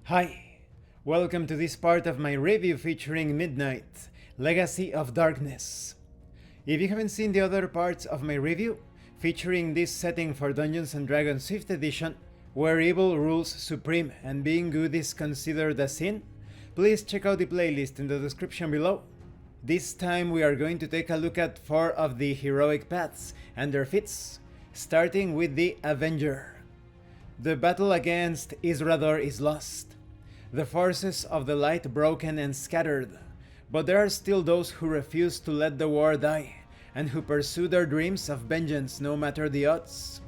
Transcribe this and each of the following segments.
Hi, welcome to this part of my review featuring Midnight, Legacy of Darkness. If you haven't seen the other parts of my review, featuring this setting for Dungeons & Dragons 5th edition, where evil rules supreme and being good is considered a sin, please check out the playlist in the description below. This time we are going to take a look at 4 of the heroic paths and their feats, starting with the Avenger. The battle against Isrador is lost, the forces of the light broken and scattered, but there are still those who refuse to let the war die, and who pursue their dreams of vengeance no matter the odds.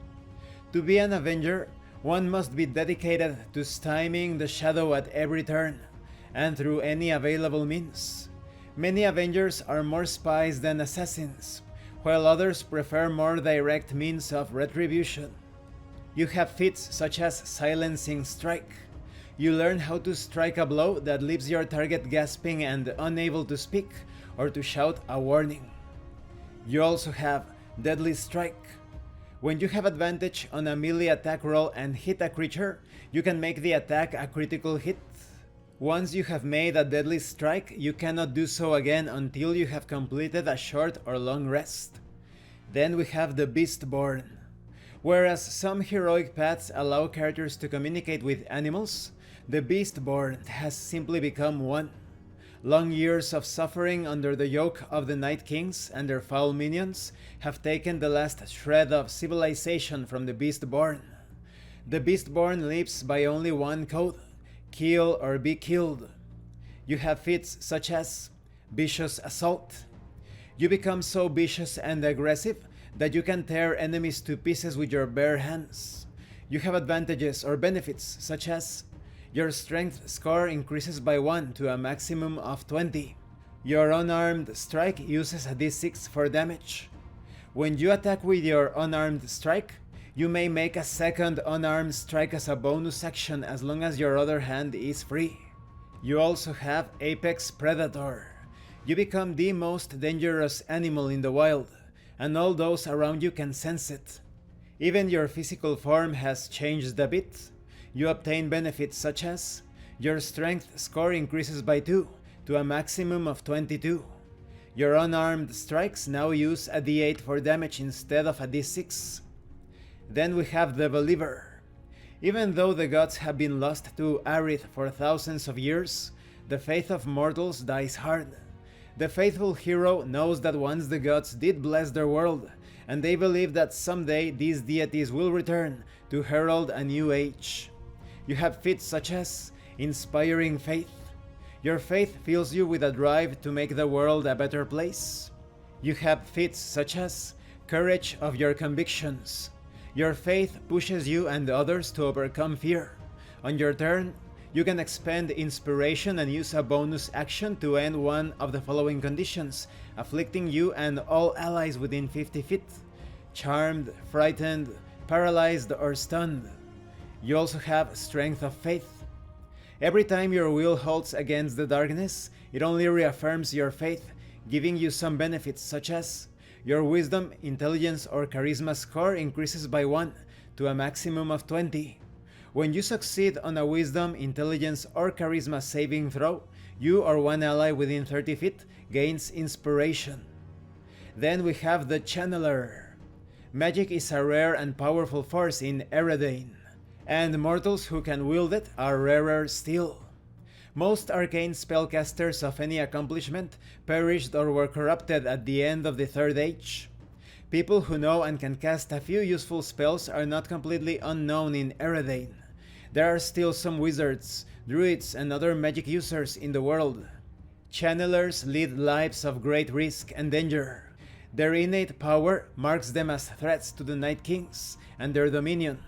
To be an Avenger, one must be dedicated to stymieing the shadow at every turn, and through any available means. Many Avengers are more spies than assassins, while others prefer more direct means of retribution. You have feats such as Silencing Strike. You learn how to strike a blow that leaves your target gasping and unable to speak or to shout a warning. You also have Deadly Strike. When you have advantage on a melee attack roll and hit a creature, you can make the attack a critical hit. Once you have made a deadly strike, you cannot do so again until you have completed a short or long rest. Then we have the Beastborn. Whereas some heroic paths allow characters to communicate with animals, the Beastborn has simply become one. Long years of suffering under the yoke of the Night Kings and their foul minions have taken the last shred of civilization from the Beastborn. The Beastborn lives by only one code: kill or be killed. You have feats such as Vicious Assault. You become so vicious and aggressive that you can tear enemies to pieces with your bare hands. You have advantages or benefits such as your strength score increases by 1 to a maximum of 20. Your unarmed strike uses a d6 for damage. When you attack with your unarmed strike, you may make a second unarmed strike as a bonus action as long as your other hand is free. You also have Apex Predator. You become the most dangerous animal in the wild, and all those around you can sense it. Even your physical form has changed a bit. You obtain benefits such as your strength score increases by 2 to a maximum of 22. Your unarmed strikes now use a d8 for damage instead of a d6. Then we have the Believer. Even though the gods have been lost to Aerith for thousands of years, the faith of mortals dies hard. The faithful hero knows that once the gods did bless their world, and they believe that someday these deities will return to herald a new age. You have feats such as Inspiring Faith. Your faith fills you with a drive to make the world a better place. You have feats such as Courage of Your Convictions. Your faith pushes you and others to overcome fear. On your turn, you can expend Inspiration and use a bonus action to end one of the following conditions, afflicting you and all allies within 50 feet: Charmed, Frightened, Paralyzed, or Stunned. You also have Strength of Faith. Every time your will holds against the darkness, it only reaffirms your faith, giving you some benefits such as your Wisdom, Intelligence, or Charisma score increases by 1 to a maximum of 20. When you succeed on a Wisdom, Intelligence, or Charisma saving throw, you or one ally within 30 feet gains Inspiration. Then we have the Channeler. Magic is a rare and powerful force in Eredane, and mortals who can wield it are rarer still. Most arcane spellcasters of any accomplishment perished or were corrupted at the end of the Third Age. People who know and can cast a few useful spells are not completely unknown in Eredane. There are still some wizards, druids, and other magic users in the world. Channelers lead lives of great risk and danger. Their innate power marks them as threats to the Night Kings and their dominion.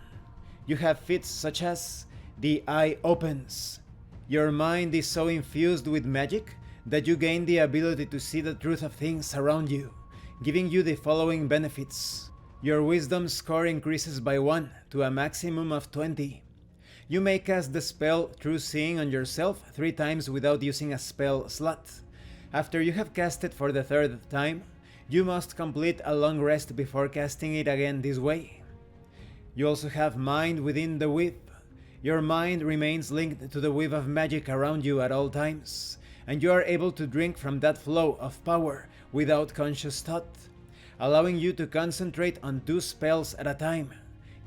You have feats such as The Eye Opens. Your mind is so infused with magic that you gain the ability to see the truth of things around you, giving you the following benefits. Your Wisdom score increases by 1 to a maximum of 20. You may cast the spell True Seeing on yourself 3 times without using a spell slot. After you have cast it for the 3rd time, you must complete a long rest before casting it again this way. You also have Mind Within the Whip. Your mind remains linked to the wave of magic around you at all times, and you are able to drink from that flow of power without conscious thought, allowing you to concentrate on 2 spells at a time,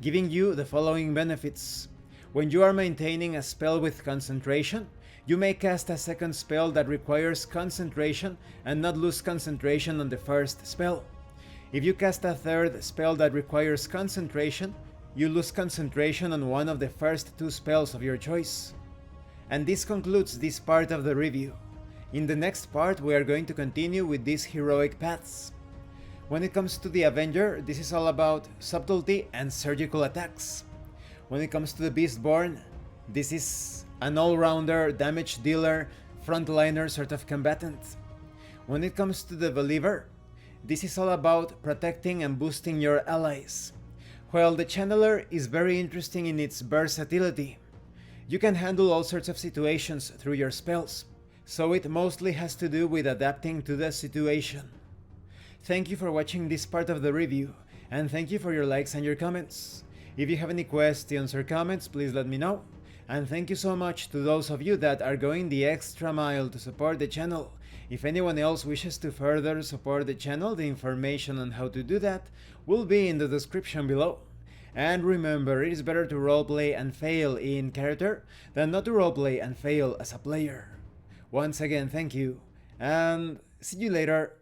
giving you the following benefits. When you are maintaining a spell with concentration, you may cast a second spell that requires concentration and not lose concentration on the first spell. If you cast a third spell that requires concentration, you lose concentration on one of the first 2 spells of your choice. And this concludes this part of the review. In the next part we are going to continue with these heroic paths. When it comes to the Avenger, this is all about subtlety and surgical attacks. When it comes to the Beastborn, this is an all-rounder, damage dealer, frontliner sort of combatant. When it comes to the Believer, this is all about protecting and boosting your allies. While the Channeler is very interesting in its versatility, you can handle all sorts of situations through your spells, so it mostly has to do with adapting to the situation. Thank you for watching this part of the review, and thank you for your likes and your comments. If you have any questions or comments, please let me know. And thank you so much to those of you that are going the extra mile to support the channel. If anyone else wishes to further support the channel, the information on how to do that will be in the description below. And remember, it is better to roleplay and fail in character than not to roleplay and fail as a player. Once again, thank you, and see you later.